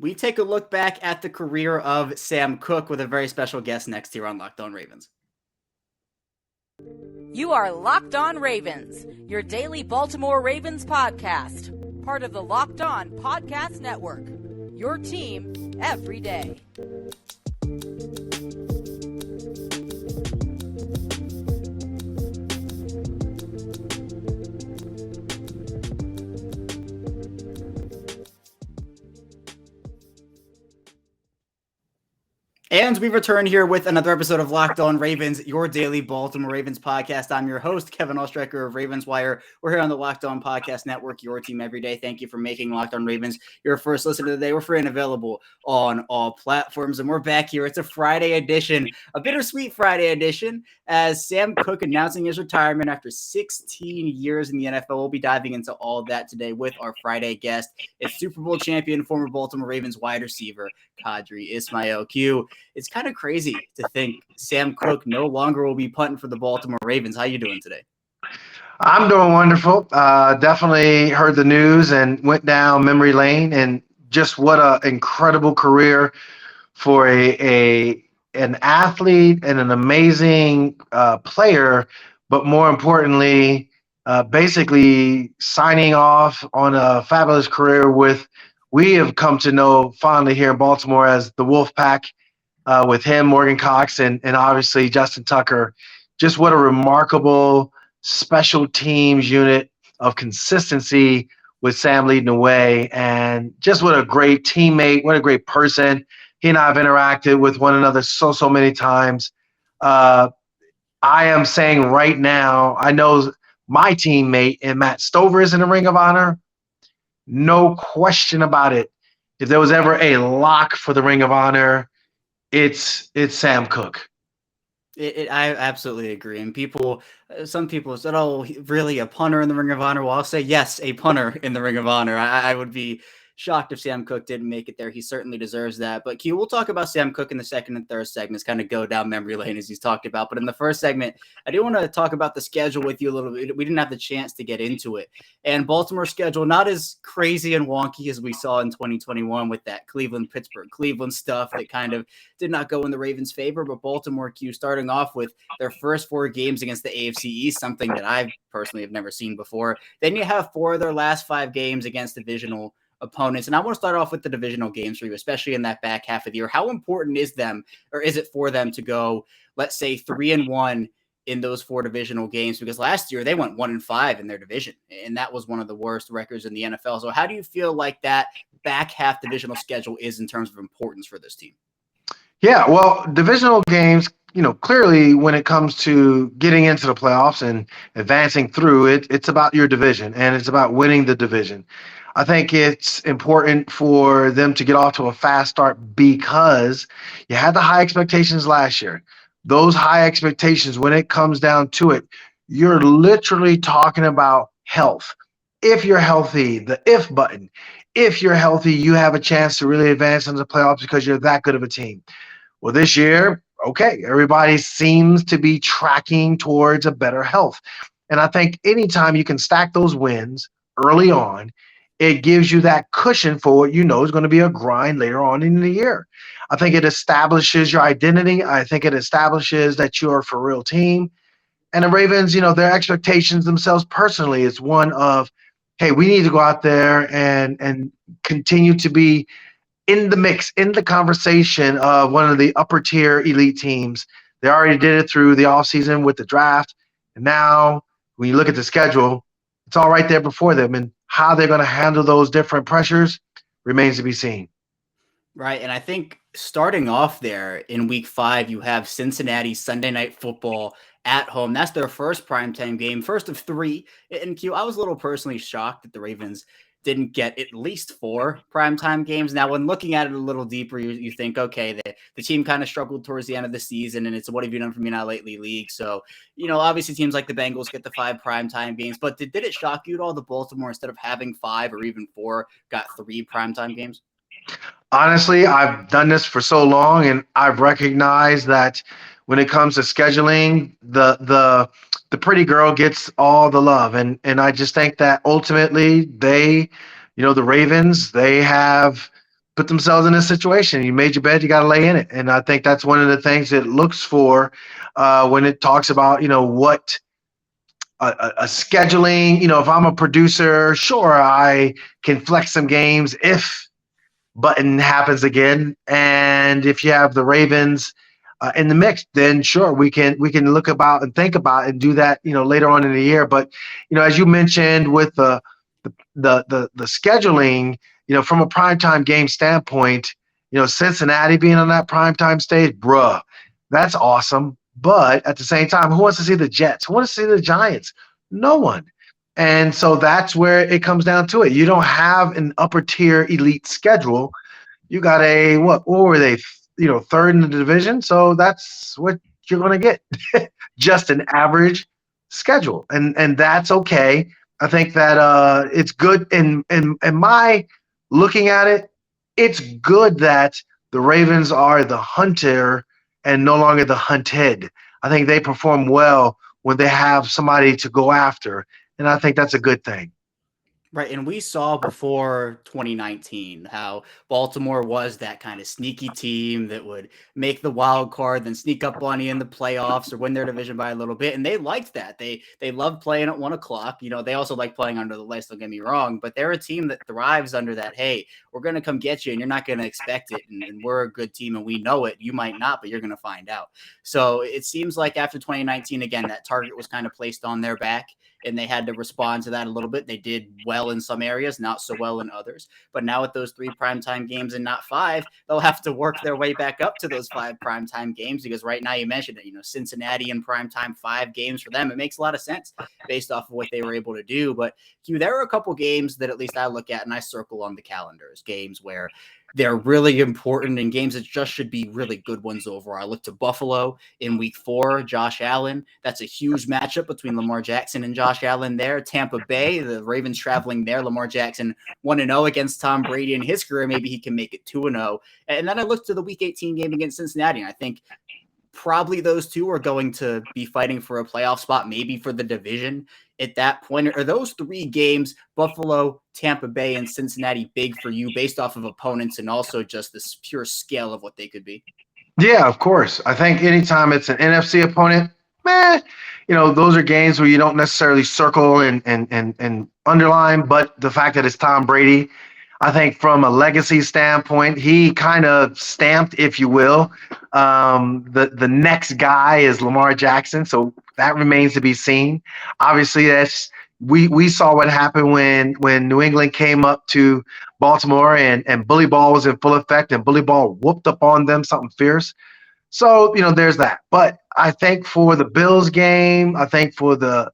We take a look back at the career of Sam Koch with a very special guest next here on Locked On Ravens. You are Locked On Ravens, your daily Baltimore Ravens podcast, part of the Locked On Podcast Network, your team every day. And we return here with another episode of Locked On Ravens, your daily Baltimore Ravens podcast. I'm your host, Kevin Ostrecker of Ravens Wire. We're here on the Locked On Podcast Network, your team every day. Thank you for making Locked On Ravens your first listen of the day. We're free and available on all platforms. And we're back here. It's a Friday edition, a bittersweet Friday edition, as Sam Koch announcing his retirement after 16 years in the NFL. We'll be diving into all of that today with our Friday guest. It's Super Bowl champion, former Baltimore Ravens wide receiver, Qadry Ismail. Q. It's kind of crazy to think Sam Koch no longer will be punting for the Baltimore Ravens. How you doing today? I'm doing wonderful. Definitely heard the news and went down memory lane, and just what an incredible career for an athlete and an amazing player, but more importantly, basically signing off on a fabulous career with, we have come to know fondly here in Baltimore as the Wolf Pack. With him, Morgan Cox, and obviously Justin Tucker. Just what a remarkable special teams unit of consistency with Sam leading the way, and just what a great teammate, what a great person. He and I have interacted with one another so many times. I am saying right now, I know my teammate and Matt Stover is in the Ring of Honor. No question about it. If there was ever a lock for the Ring of Honor, it's Sam Koch. I absolutely agree. And some people said, oh, really, a punter in the Ring of Honor? Well, I'll say yes, a punter in the Ring of Honor. I would be shocked if Sam Koch didn't make it there. He certainly deserves that. But Q, we'll talk about Sam Koch in the second and third segments, kind of go down memory lane as he's talked about. But in the first segment, I do want to talk about the schedule with you a little bit. We didn't have the chance to get into it. And Baltimore's schedule, not as crazy and wonky as we saw in 2021 with that Cleveland stuff that kind of did not go in the Ravens' favor. But Baltimore, Q, starting off with their first 4 games against the AFC East, something that I personally have never seen before. Then you have 4 of their last 5 games against divisional opponents. And I want to start off with the divisional games for you, especially in that back half of the year. How important is it for them to go, let's say, 3-1 in those 4 divisional games? Because last year they went 1-5 in their division, and that was one of the worst records in the NFL. So how do you feel like that back half divisional schedule is in terms of importance for this team? Yeah, well, divisional games, clearly when it comes to getting into the playoffs and advancing through it, it's about your division, and it's about winning the division. I think it's important for them to get off to a fast start because you had the high expectations last year. Those high expectations, when it comes down to it, you're literally talking about health. If you're healthy, the if button. If you're healthy, you have a chance to really advance into the playoffs because you're that good of a team. Well, this year, okay, everybody seems to be tracking towards a better health. And I think anytime you can stack those wins early on, it gives you that cushion for what you know is going to be a grind later on in the year. I think it establishes your identity. I think it establishes that you're a for real team. And the Ravens, their expectations themselves personally is one of, hey, we need to go out there and continue to be in the mix, in the conversation of one of the upper tier elite teams. They already did it through the offseason with the draft. And now when you look at the schedule, it's all right there before them. And how they're going to handle those different pressures remains to be seen. Right. And I think starting off there in week 5, you have Cincinnati Sunday Night Football at home. That's their first primetime game, first of 3. And Q, I was a little personally shocked that the Ravens didn't get at least 4 primetime games. Now, when looking at it a little deeper, you think, okay, the team kind of struggled towards the end of the season, and it's what have you done for me now lately league. So, obviously teams like the Bengals get the 5 primetime games, but did it shock you at all that Baltimore, instead of having 5 or even 4, got 3 primetime games? Honestly, I've done this for so long, and I've recognized that when it comes to scheduling, the pretty girl gets all the love. And I just think that ultimately the Ravens, they have put themselves in this situation. You made your bed, you got to lay in it. And I think that's one of the things it looks for when it talks about, what a scheduling, if I'm a producer, sure, I can flex some games if button happens again. And if you have the Ravens in the mix, then sure, we can look about and think about and do that, later on in the year. But as you mentioned with the scheduling, from a primetime game standpoint, Cincinnati being on that primetime stage, bruh, that's awesome. But at the same time, who wants to see the Jets? Who wants to see the Giants? No one. And so that's where it comes down to it. You don't have an upper tier elite schedule. You got a what were they? Third in the division. So that's what you're going to get. Just an average schedule, and that's okay. I think that it's good in my looking at it. It's good that the Ravens are the hunter and no longer the hunted. I think they perform well when they have somebody to go after, and I think that's a good thing. Right, and we saw before 2019 how Baltimore was that kind of sneaky team that would make the wild card, then sneak up on you in the playoffs or win their division by a little bit, and they liked that. They loved playing at 1 o'clock. They also like playing under the lights. Don't get me wrong, but they're a team that thrives under that. Hey, we're going to come get you, and you're not going to expect it, and we're a good team, and we know it. You might not, but you're going to find out. So it seems like after 2019, again, that target was kind of placed on their back, and they had to respond to that a little bit. They did well in some areas, not so well in others. But now with those 3 primetime games and not 5, they'll have to work their way back up to those 5 primetime games, because right now you mentioned it, Cincinnati in primetime, 5 games for them. It makes a lot of sense based off of what they were able to do. But Q, there are a couple games that at least I look at and I circle on the calendars, games where they're really important and games that just should be really good ones overall. I look to Buffalo in week 4, Josh Allen. That's a huge matchup between Lamar Jackson and Josh Allen there. Tampa Bay, the Ravens traveling there. Lamar Jackson 1-0 against Tom Brady in his career. Maybe he can make it 2-0. And then I look to the week 18 game against Cincinnati, and I think probably those two are going to be fighting for a playoff spot, maybe for the division at that point. Are those 3 games, Buffalo, Tampa Bay, and Cincinnati, big for you based off of opponents and also just this pure scale of what they could be? Yeah, of course. I think anytime it's an NFC opponent, those are games where you don't necessarily circle and underline, but the fact that it's Tom Brady, I think from a legacy standpoint, he kind of stamped, if you will. The next guy is Lamar Jackson, so that remains to be seen. Obviously, we saw what happened when New England came up to Baltimore and bully ball was in full effect, and bully ball whooped up on them something fierce. So there's that. But I think for the Bills game, I think for the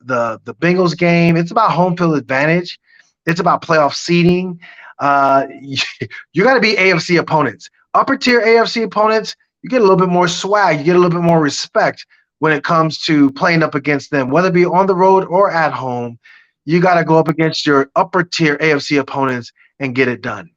Bengals game, it's about home field advantage. It's about playoff seeding. You got to be AFC opponents. Upper tier AFC opponents, you get a little bit more swag. You get a little bit more respect when it comes to playing up against them, whether it be on the road or at home. You got to go up against your upper tier AFC opponents and get it done.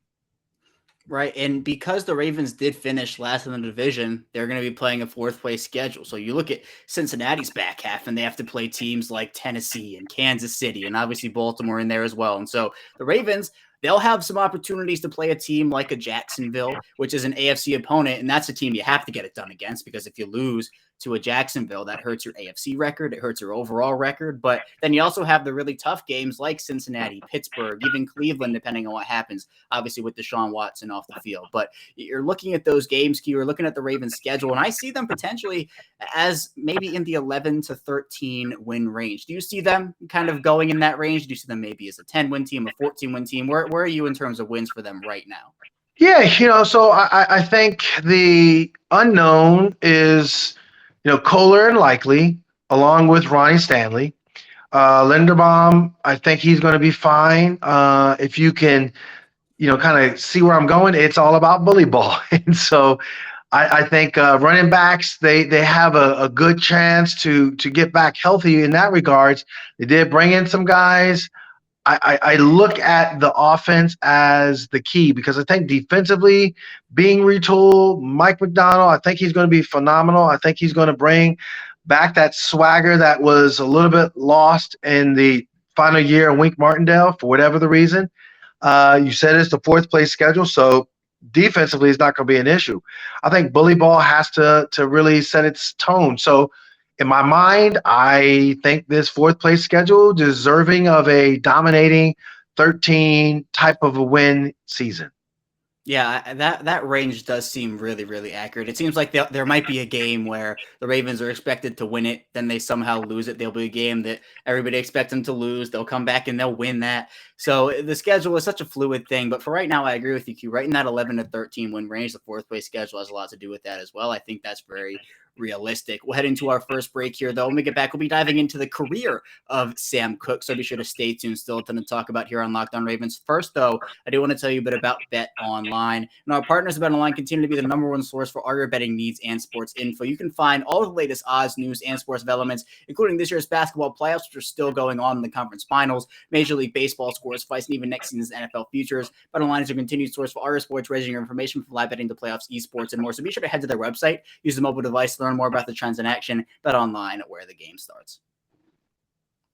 Right, and because the Ravens did finish last in the division, they're going to be playing a 4th place schedule. So you look at Cincinnati's back half, and they have to play teams like Tennessee and Kansas City, and obviously Baltimore in there as well. And so the Ravens, they'll have some opportunities to play a team like a Jacksonville, which is an AFC opponent, and that's a team you have to get it done against, because if you lose to a Jacksonville, that hurts your AFC record, it hurts your overall record. But then you also have the really tough games like Cincinnati, Pittsburgh, even Cleveland, depending on what happens, obviously with Deshaun Watson off the field. But you're looking at those games, you're looking at the Ravens schedule, and I see them potentially as maybe in the 11 to 13 win range. Do you see them kind of going in that range? Do you see them maybe as a 10-win team, a 14-win team? Where are you in terms of wins for them right now? Yeah, so I think the unknown is, Kohler and Likely, along with Ronnie Stanley. Linderbaum, I think he's going to be fine. If you can, kind of see where I'm going, it's all about bully ball. And so I think running backs, they have a good chance to get back healthy in that regards. They did bring in some guys. I look at the offense as the key, because I think defensively being retooled, Mike McDonald, I think he's going to be phenomenal. I think he's going to bring back that swagger that was a little bit lost in the final year in Wink Martindale for whatever the reason. You said it's the 4th place schedule, so defensively is not going to be an issue. I think bully ball has to really set its tone. So in my mind, I think this fourth place schedule deserving of a dominating 13 type of a win season. Yeah, that range does seem really, really accurate. It seems like there might be a game where the Ravens are expected to win it, then they somehow lose it. There'll be a game that everybody expects them to lose. They'll come back and they'll win that. So the schedule is such a fluid thing. But for right now, I agree with you, Q. Right in that 11-13 win range, the fourth place schedule has a lot to do with that as well. I think that's very realistic. We'll head into our first break here, though. When we get back, we'll be diving into the career of Sam Koch, so be sure to stay tuned. Still a ton to talk about here on Locked On Ravens. First, though, I do want to tell you a bit about Bet Online. And our partners at Bet Online continue to be the number one source for all your betting needs and sports info. You can find all of the latest odds, news, and sports developments, including this year's basketball playoffs, which are still going on in the conference finals, Major League Baseball scores, fights, and even next season's NFL futures. Bet Online is your continued source for all your sports, raising your information from live betting to playoffs, esports, and more. So be sure to head to their website, use the mobile device to learn more about the trends in action. Bet Online, where the game starts.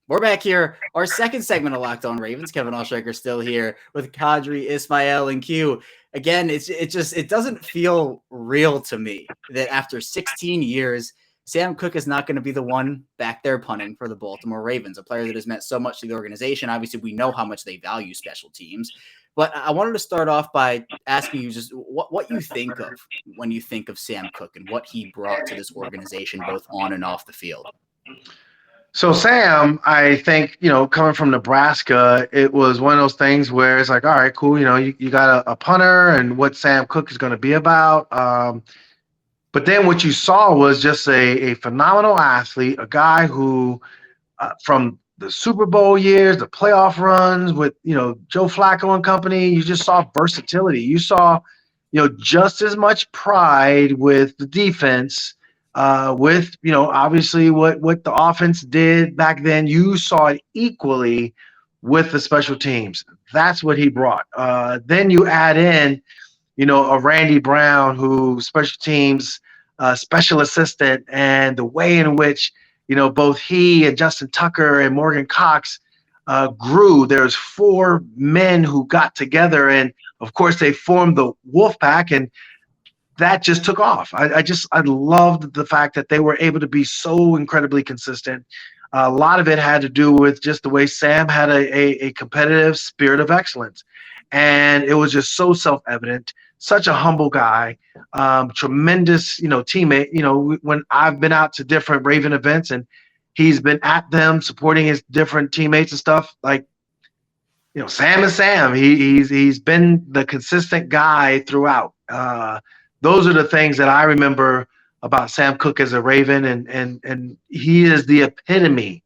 We're back here. Our second segment of Locked On Ravens. Kevin Allstriker still here with Qadry Ismail and Q. Again, it doesn't feel real to me that after 16 years, Sam Koch is not going to be the one back there punting for the Baltimore Ravens, a player that has meant so much to the organization. Obviously, we know how much they value special teams. But I wanted to start off by asking you just what you think of when you think of Sam Koch and what he brought to this organization, both on and off the field. So Sam, I think, coming from Nebraska, it was one of those things where it's like, all right, cool. You got a punter and what Sam Koch is going to be about. But then what you saw was just a phenomenal athlete, a guy who from the Super Bowl years, the playoff runs with, Joe Flacco and company, you just saw versatility. You saw, just as much pride with the defense, with, obviously what the offense did back then. You saw it equally with the special teams. That's what he brought. Then you add in, a Randy Brown, who special teams special assistant, and the way in which, both he and Justin Tucker and Morgan Cox grew. There's 4 men who got together, and of course they formed the Wolfpack, and that just took off. I loved the fact that they were able to be so incredibly consistent. A lot of it had to do with just the way Sam had a competitive spirit of excellence, and it was just so self-evident. Such a humble guy, tremendous, teammate. When I've been out to different Raven events and he's been at them supporting his different teammates and stuff, like, Sam is Sam. He's been the consistent guy throughout. Those are the things that I remember about Sam Koch as a Raven, and he is the epitome.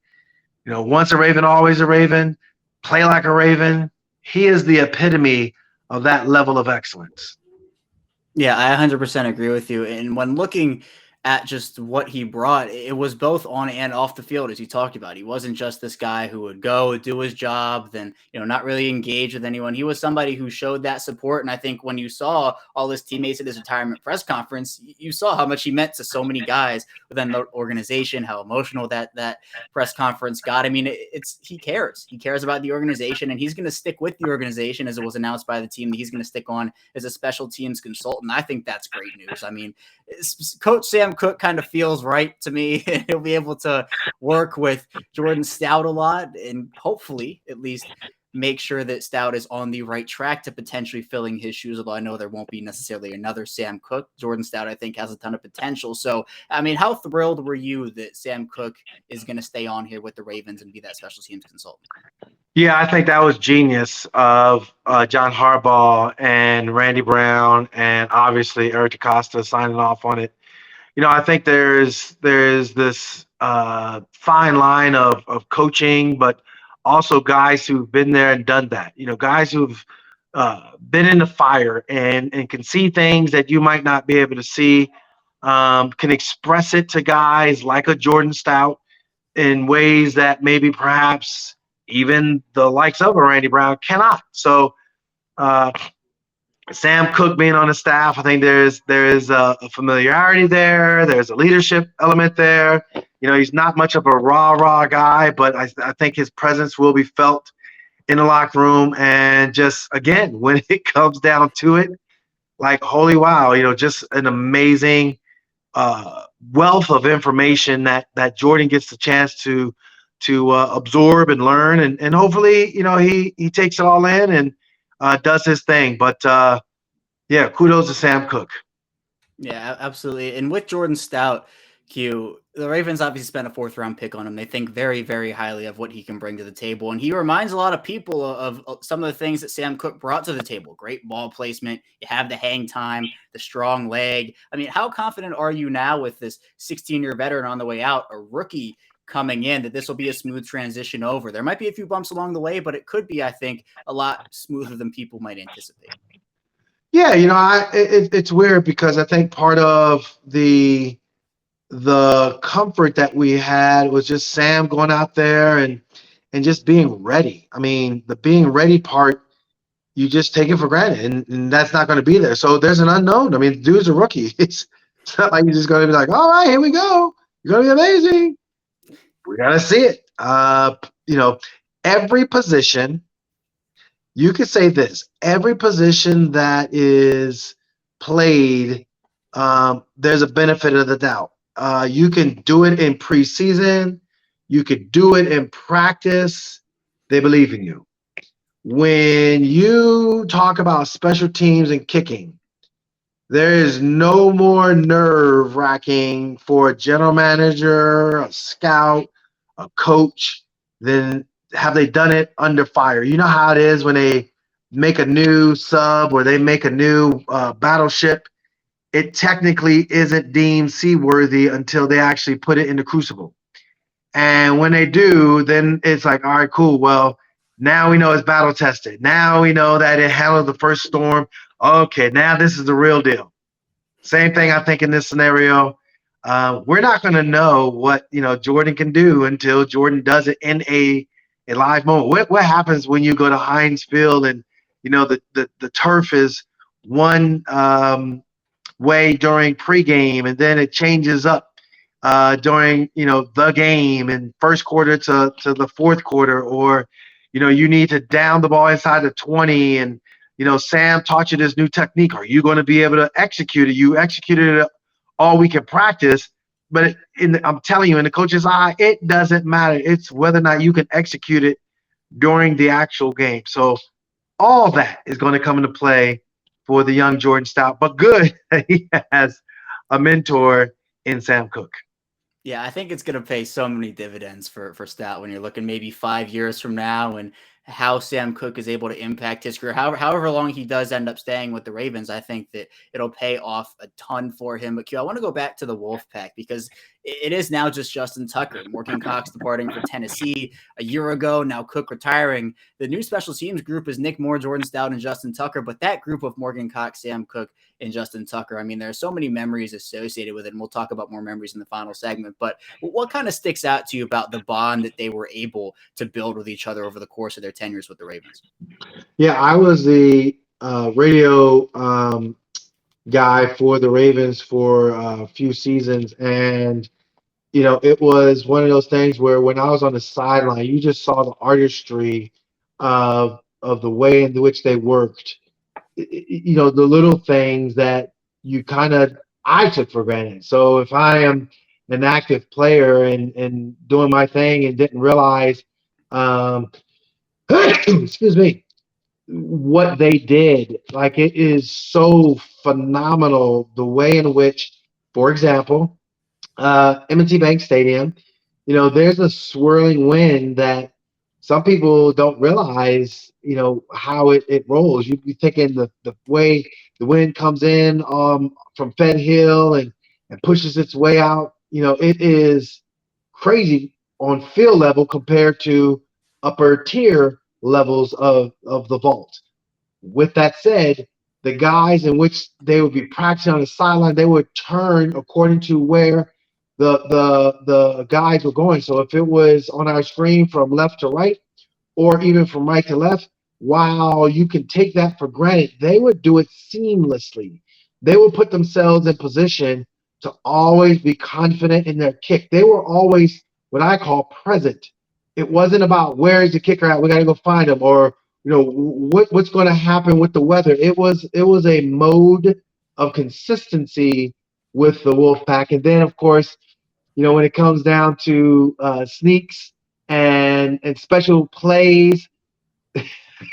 Once a Raven, always a Raven. Play like a Raven. He is the epitome of that level of excellence. Yeah, I 100% agree with you. And when looking at just what he brought, it was both on and off the field, as you talked about. He wasn't just this guy who would go do his job, then, not really engage with anyone. He was somebody who showed that support. And I think when you saw all his teammates at his retirement press conference, you saw how much he meant to so many guys within the organization, how emotional that press conference got. I mean, he cares. He cares about the organization, and he's going to stick with the organization, as it was announced by the team that he's going to stick on as a special teams consultant. I think that's great news. I mean, Coach Sam Koch kind of feels right to me. He'll be able to work with Jordan Stout a lot, and hopefully at least make sure that Stout is on the right track to potentially filling his shoes, although I know there won't be necessarily another Sam Koch. Jordan Stout, I think, has a ton of potential. So, I mean, how thrilled were you that Sam Koch is going to stay on here with the Ravens and be that special teams consultant? Yeah, I think that was genius of John Harbaugh and Randy Brown, and obviously Eric DaCosta signing off on it. I think there's this fine line of coaching, but also guys who've been there and done that. Guys who've been in the fire and can see things that you might not be able to see, can express it to guys like a Jordan Stout in ways that maybe perhaps even the likes of a Randy Brown cannot. So Sam Koch being on the staff, I think there is a familiarity there. There's a leadership element there. He's not much of a rah guy, but I think his presence will be felt in the locker room. And just, again, when it comes down to it, like, holy wow, just an amazing wealth of information that Jordan gets the chance to absorb and learn, and hopefully, he takes it all in and does his thing. But yeah, kudos to Sam Koch. Yeah, absolutely. And with Jordan Stout, Q, the Ravens obviously spent a fourth round pick on him. They think very, very highly of what he can bring to the table. And he reminds a lot of people of some of the things that Sam Koch brought to the table. Great ball placement. You have the hang time, the strong leg. I mean, how confident are you now with this 16-year veteran on the way out, a rookie coming in, that this will be a smooth transition over? There might be a few bumps along the way, but it could be, I think, a lot smoother than people might anticipate. Yeah, it's weird because I think part of the comfort that we had was just Sam going out there and just being ready. I mean, the being ready part, you just take it for granted, and that's not going to be there. So there's an unknown. I mean, the dude's a rookie. It's not like you're just going to be like, all right, here we go. You're going to be amazing. We got to see it. Every position, you could say this, every position that is played, there's a benefit of the doubt. You can do it in preseason. You could do it in practice. They believe in you. When you talk about special teams and kicking, there is no more nerve wracking for a general manager, a scout, a coach than have they done it under fire. You know how it is when they make a new sub or they make a new battleship. It technically isn't deemed seaworthy until they actually put it in the crucible. And when they do, then it's like, all right, cool. Well, now we know it's battle tested. Now we know that it handled the first storm. Okay, now this is the real deal. Same thing, I think, in this scenario. We're not going to know what Jordan can do until Jordan does it in a live moment. What happens when you go to Heinz Field and the turf is one way during pregame, and then it changes up during the game and first quarter to the fourth quarter, or you need to down the ball inside the 20, and Sam taught you this new technique. Are you going to be able to execute it? You executed it all week in practice, but I'm telling you, in the coach's eye, it doesn't matter. It's whether or not you can execute it during the actual game. So all that is going to come into play for the young Jordan Stout, but good that he has a mentor in Sam Koch. Yeah, I think it's going to pay so many dividends for Stout when you're looking maybe 5 years from now, and how Sam Koch is able to impact his career. However long he does end up staying with the Ravens, I think that it'll pay off a ton for him. But Q, I want to go back to the Wolfpack because it is now just Justin Tucker. Morgan Cox departing for Tennessee a year ago. Now Cook retiring. The new special teams group is Nick Moore, Jordan Stout, and Justin Tucker. But that group of Morgan Cox, Sam Koch, and Justin Tucker, I mean, there are so many memories associated with it, and we'll talk about more memories in the final segment. But what kind of sticks out to you about the bond that they were able to build with each other over the course of their tenures with the Ravens? Yeah, I was the radio guy for the Ravens for a few seasons, and it was one of those things where when I was on the sideline, you just saw the artistry of the way in which they worked. The little things that I took for granted. So if I am an active player and doing my thing and didn't realize, excuse me, what they did, like, it is so phenomenal the way in which, for example, M&T Bank Stadium, there's a swirling wind that some people don't realize, how it rolls. You'd be thinking the way the wind comes in from Fed Hill and pushes its way out, it is crazy on field level compared to upper tier levels of the vault. With that said, the guys in which they would be practicing on the sideline, they would turn according to where the guys were going. So if it was on our screen from left to right, or even from right to left, while you can take that for granted, they would do it seamlessly. They would put themselves in position to always be confident in their kick. They were always what I call present. It wasn't about where is the kicker at, we got to go find him, or what's going to happen with the weather. It was a mode of consistency with the Wolfpack, and then of course, when it comes down to sneaks and special plays,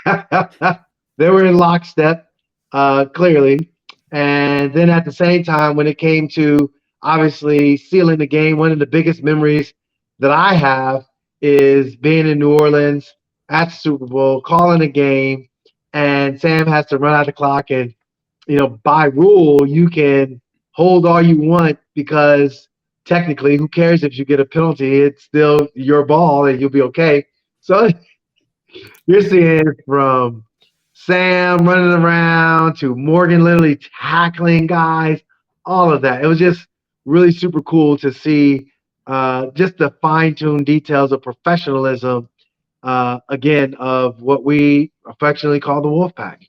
they were in lockstep, clearly. And then at the same time, when it came to obviously sealing the game, one of the biggest memories that I have is being in New Orleans at the Super Bowl, calling a game, and Sam has to run out the clock. And, by rule, you can hold all you want because technically, who cares if you get a penalty? It's still your ball and you'll be okay. So you're seeing from Sam running around to Morgan literally tackling guys, all of that. It was just really super cool to see just the fine tuned details of professionalism, again, of what we affectionately call the Wolfpack.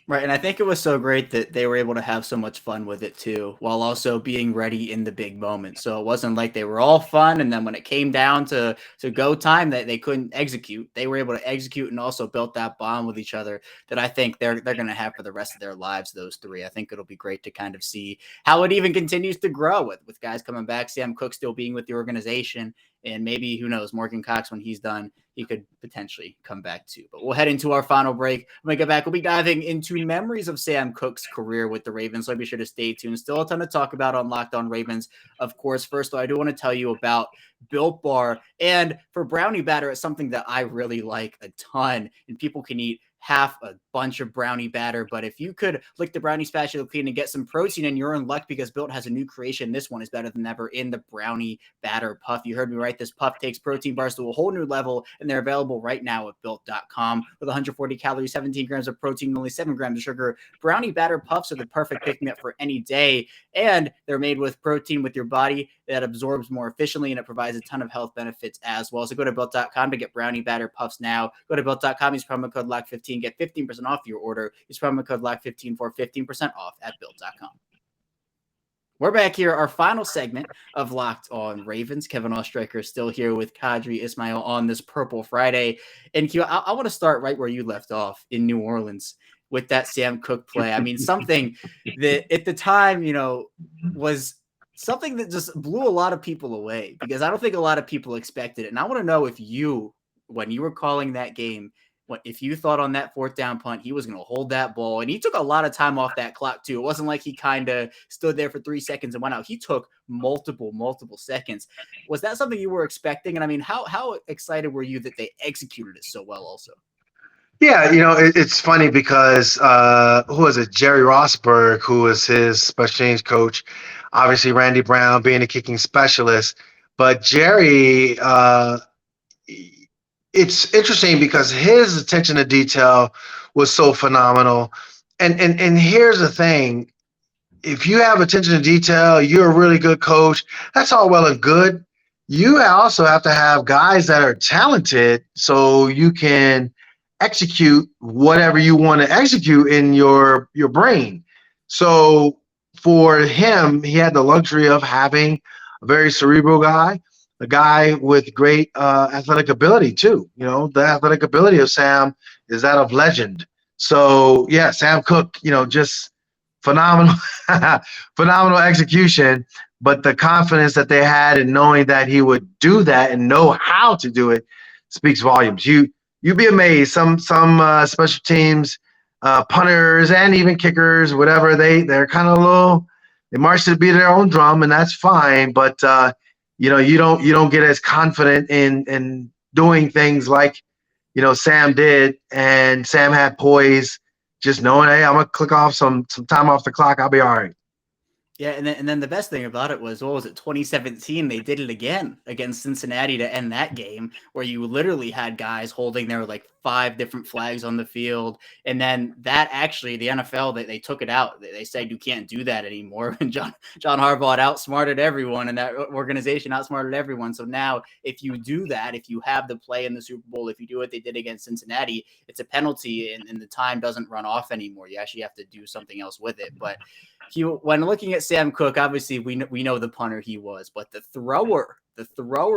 Right, and I think it was so great that they were able to have so much fun with it too, while also being ready in the big moment. So it wasn't like they were all fun, and then when it came down to go time, that they couldn't execute. They were able to execute and also built that bond with each other that I think they're going to have for the rest of their lives. Those three, I think it'll be great to kind of see how it even continues to grow with guys coming back, Sam Koch still being with the organization, and maybe who knows, Morgan Cox when he's done, he could potentially come back too. But we'll head into our final break. When we get back, we'll be diving into memories of Sam Koch's career with the Ravens. So be sure to stay tuned. Still a ton to talk about on Locked On Ravens. Of course, first though, I do want to tell you about Built Bar. And for brownie batter, it's something that I really like a ton. And people can eat half a bunch of brownie batter, but if you could lick the brownie spatula clean and get some protein, and you're in luck because Built has a new creation. This one is better than ever in the brownie batter puff. You heard me right. This puff takes protein bars to a whole new level, and they're available right now at built.com with 140 calories, 17 grams of protein, and only 7 grams of sugar. Brownie batter puffs are the perfect pick-me-up for any day, and they're made with protein with your body that absorbs more efficiently, and it provides a ton of health benefits as well. So go to built.com to get brownie batter puffs now. Go to built.com, use promo code LOCK15, get 15% off your order. Use promo code LOCK15 for 15% off at built.com. We're back here, our final segment of Locked On Ravens. Kevin Oestreicher is still here with Qadry Ismail on this Purple Friday. And Q, I want to start right where you left off in New Orleans with that Sam Koch play. I mean, something that at the time, was something that just blew a lot of people away because I don't think a lot of people expected it. And I want to know if you, when you were calling that game, if you thought on that fourth down punt, he was going to hold that ball. And he took a lot of time off that clock too. It wasn't like he kind of stood there for 3 seconds and went out. He took multiple seconds. Was that something you were expecting? And I mean, how excited were you that they executed it so well also? Yeah, it's funny because who was it? Jerry Rossberg, who was his special teams coach. Obviously, Randy Brown being a kicking specialist. But Jerry, it's interesting because his attention to detail was so phenomenal. And here's the thing. If you have attention to detail, you're a really good coach. That's all well and good. You also have to have guys that are talented so you can execute whatever you want to execute in your brain. So for him, he had the luxury of having a very cerebral guy, a guy with great athletic ability too. The athletic ability of Sam is that of legend. So yeah, Sam Koch, just phenomenal, phenomenal execution. But the confidence that they had in knowing that he would do that and know how to do it speaks volumes. You'd be amazed. Some special teams, punters and even kickers, whatever, they're kind of little. They march to the beat of their own drum, and that's fine. But you don't get as confident in doing things like Sam did, and Sam had poise, just knowing, hey, I'm gonna click off some time off the clock. I'll be all right. Yeah, and then the best thing about it was, 2017? They did it again against Cincinnati to end that game, where you literally had guys holding their 5 different flags on the field, and then that actually the NFL they took it out. They said you can't do that anymore. And John Harbaugh had outsmarted everyone, and that organization outsmarted everyone. So now, if you do that, if you have the play in the Super Bowl, if you do what they did against Cincinnati, it's a penalty, and the time doesn't run off anymore. You actually have to do something else with it, but. When looking at Sam Koch, obviously we know the punter he was, but the thrower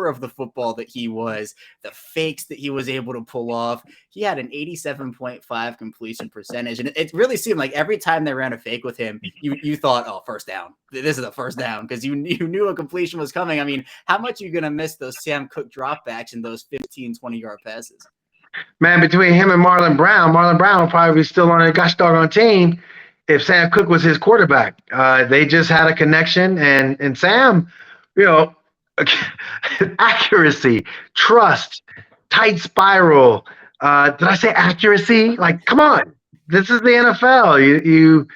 of the football that he was, the fakes that he was able to pull off, he had an 87.5 completion percentage, and it really seemed like every time they ran a fake with him, you thought, oh, first down. This is a first down because you knew a completion was coming. I mean, how much are you gonna miss those Sam Koch dropbacks and those 15, 20-yard passes? Man, between him and Marlon Brown will probably be still on a gosh doggone team if Sam Koch was his quarterback. They just had a connection, and Sam, you know, accuracy, trust, tight spiral. Did I say accuracy? Like, come on, this is the NFL. You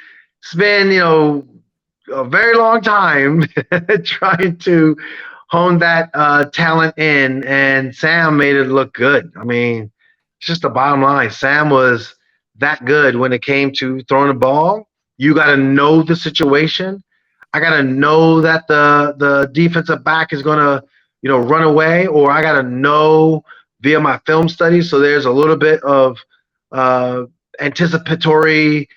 spend a very long time trying to hone that talent in, and Sam made it look good. I mean, it's just the bottom line. Sam was that good when it came to throwing the ball. You got to know the situation. I got to know that the defensive back is going to, run away, or I got to know via my film studies. So there's a little bit of anticipatory,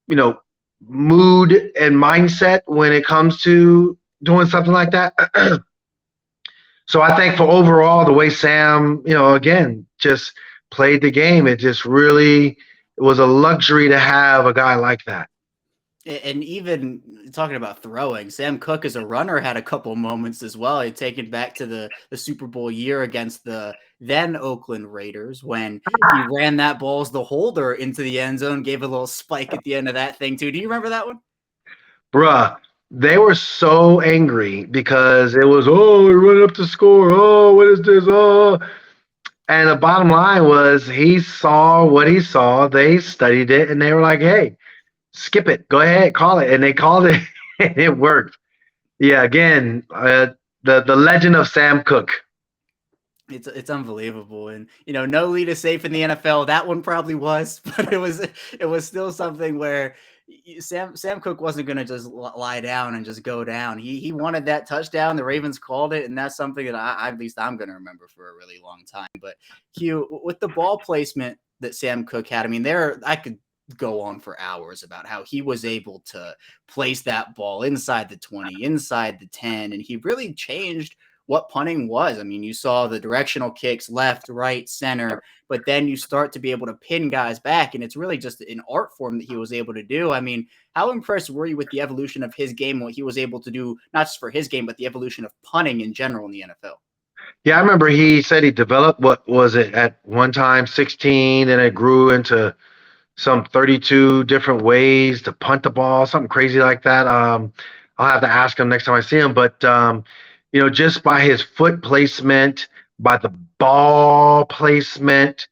mood and mindset when it comes to doing something like that. So I think for overall, the way Sam, again, just played the game, it was a luxury to have a guy like that. And even talking about throwing, Sam Koch as a runner had a couple moments as well. He taken back to the Super Bowl year against the then Oakland Raiders when he ran that ball as the holder into the end zone, gave a little spike at the end of that thing too. Do you remember that one? Bruh, they were so angry because it was, oh, we're running up to score. Oh, what is this? Oh. And the bottom line was he saw what he saw. They studied it, and they were like, hey, skip it. Go ahead, call it. And they called it, and it worked. Yeah, again, the legend of Sam Koch. It's unbelievable, and no lead is safe in the NFL. That one probably was, but it was still something where Sam Koch wasn't going to just lie down and just go down. He wanted that touchdown. The Ravens called it, and that's something that at least I'm going to remember for a really long time. But Q, with the ball placement that Sam Koch had, I mean, I could go on for hours about how he was able to place that ball inside the 20, inside the 10, and he really changed what punting was. I mean, you saw the directional kicks left, right, center, but then you start to be able to pin guys back, and it's really just an art form that he was able to do. I mean, how impressed were you with the evolution of his game, what he was able to do, not just for his game, but the evolution of punting in general in the NFL? Yeah, I remember he said he developed, what was it, at one time 16, and it grew into some 32 different ways to punt the ball, something crazy like that. I'll have to ask him next time I see him, but just by his foot placement, by the ball placement,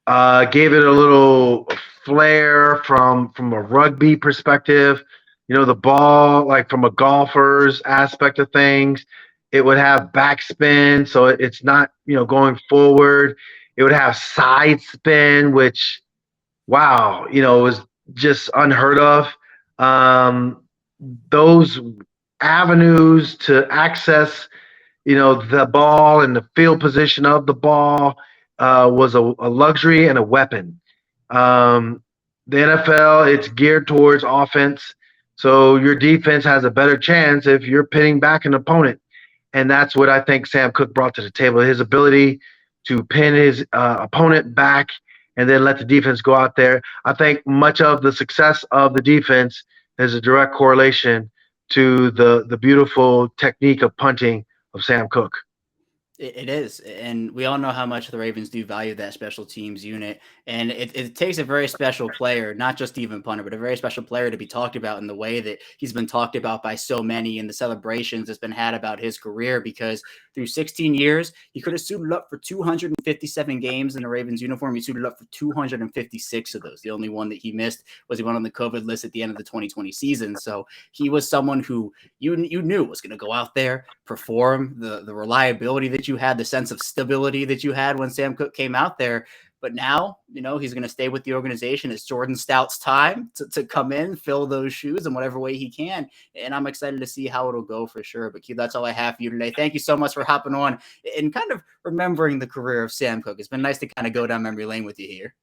gave it a little flair from a rugby perspective. The ball, like from a golfer's aspect of things, it would have backspin, so it's not going forward. It would have side spin, which, wow, was just unheard of. Those avenues to access, the ball and the field position of the ball was a luxury and a weapon. The NFL, it's geared towards offense, so your defense has a better chance if you're pinning back an opponent. And that's what I think Sam Koch brought to the table, his ability to pin his opponent back and then let the defense go out there. I think much of the success of the defense is a direct correlation to the beautiful technique of punting of Sam Koch. It is, and we all know how much the Ravens do value that special teams unit, and it takes a very special player, not just even punter, but a very special player to be talked about in the way that he's been talked about by so many in the celebrations that's been had about his career, because through 16 years, he could have suited up for 257 games in the Ravens uniform. He suited up for 256 of those. The only one that he missed was he went on the COVID list at the end of the 2020 season, so he was someone who you knew was going to go out there, perform, the reliability that you had, the sense of stability that you had when Sam Koch came out there. But now, he's going to stay with the organization. It's Jordan Stout's time to come in, fill those shoes in whatever way he can. And I'm excited to see how it'll go for sure. But Q, that's all I have for you today. Thank you so much for hopping on and kind of remembering the career of Sam Koch. It's been nice to kind of go down memory lane with you here.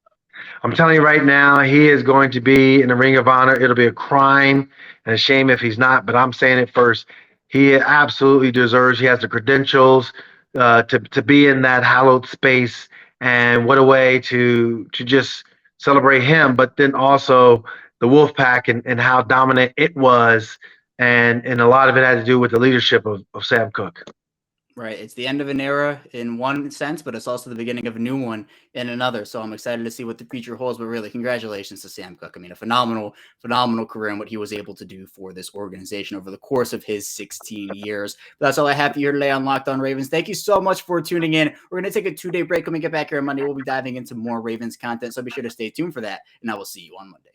I'm telling you right now, he is going to be in the Ring of Honor. It'll be a crime and a shame if he's not, but I'm saying it first. He absolutely deserves. He has the credentials to be in that hallowed space, and what a way to just celebrate him. But then also the Wolfpack and how dominant it was, and a lot of it had to do with the leadership of Sam Koch. Right. It's the end of an era in one sense, but it's also the beginning of a new one in another. So I'm excited to see what the future holds. But really, congratulations to Sam Koch. I mean, a phenomenal career and what he was able to do for this organization over the course of his 16 years. But that's all I have for you today on Locked On Ravens. Thank you so much for tuning in. We're going to take a 2-day break. When we get back here on Monday, we'll be diving into more Ravens content. So be sure to stay tuned for that. And I will see you on Monday.